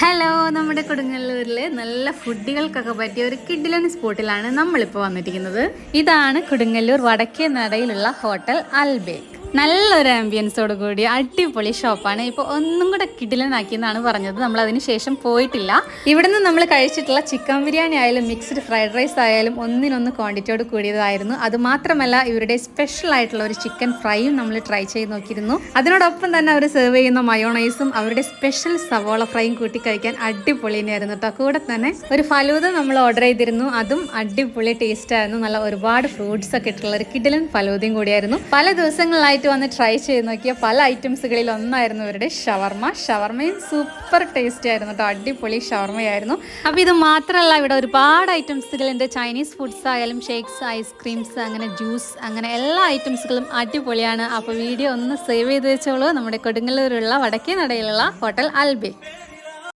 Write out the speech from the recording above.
Hello, നമ്മുടെ കൊടുങ്ങല്ലൂരിലെ നല്ല ഫുഡുകൾക്കൊക്കെ പറ്റിയ ഒരു കിഡിലൻ സ്പോട്ടിലാണ് നമ്മളിപ്പോൾ വന്നിരിക്കുന്നത്. ഇതാണ് കൊടുങ്ങല്ലൂർ വടക്കേ നടയിലുള്ള ഹോട്ടൽ അൽബേക്ക്. നല്ലൊരു ആംബിയൻസോട് കൂടി അടിപൊളി ഷോപ്പാണ്. ഇപ്പോൾ ഒന്നും കൂടെ കിഡിലനാക്കിയെന്നാണ് പറഞ്ഞത്. നമ്മൾ അതിന് ശേഷം പോയിട്ടില്ല. ഇവിടുന്ന് നമ്മൾ കഴിച്ചിട്ടുള്ള ചിക്കൻ ബിരിയാണി ആയാലും മിക്സ്ഡ് ഫ്രൈഡ് റൈസ് ആയാലും ഒന്നിനൊന്ന് ക്വാണ്ടിറ്റിയോട് കൂടിയതായിരുന്നു. അതുമാത്രമല്ല ഇവരുടെ സ്പെഷ്യൽ ആയിട്ടുള്ള ഒരു ചിക്കൻ ഫ്രൈയും നമ്മൾ ട്രൈ ചെയ്ത് നോക്കിയിരുന്നു. അതിനോടൊപ്പം തന്നെ അവർ സെർവ് ചെയ്യുന്ന മയോണൈസും അവരുടെ സ്പെഷ്യൽ സവോള ഫ്രൈയും കൂട്ടി കഴിക്കാൻ അടിപൊളി തന്നെയായിരുന്നു കേട്ടോ. കൂടെ തന്നെ ഒരു ഫലൂദ നമ്മൾ ഓർഡർ ചെയ്തിരുന്നു. അതും അടിപൊളി ടേസ്റ്റ് ആയിരുന്നു. നല്ല ഒരുപാട് ഫ്രൂട്ട്സ് ഒക്കെ ഇട്ടുള്ള ഒരു കിഡിലൻ ഫലൂദയും കൂടിയായിരുന്നു. പല ദിവസങ്ങളായിട്ട് വന്ന് ട്രൈ ചെയ്ത് നോക്കിയ പല ഐറ്റംസുകളിൽ ഒന്നായിരുന്നു ഇവരുടെ ഷവർമയും സൂപ്പർ ടേസ്റ്റി ആയിരുന്നു കേട്ടോ. അടിപൊളി ഷവർമയായിരുന്നു. അപ്പോൾ ഇത് മാത്രമല്ല, ഇവിടെ ഒരുപാട് ഐറ്റംസുകളുണ്ട്. ചൈനീസ് ഫുഡ്സ് ആയാലും ഷേക്സ്, ഐസ്ക്രീംസ്, അങ്ങനെ ജ്യൂസ്, അങ്ങനെ എല്ലാ ഐറ്റംസുകളും അടിപൊളിയാണ്. അപ്പോൾ വീഡിയോ ഒന്ന് സേവ് ചെയ്ത് വെച്ചോളൂ. നമ്മുടെ കൊടുങ്ങല്ലൂരുള്ള വടക്കേ നടയിലുള്ള ഹോട്ടൽ അൽബേക്ക്.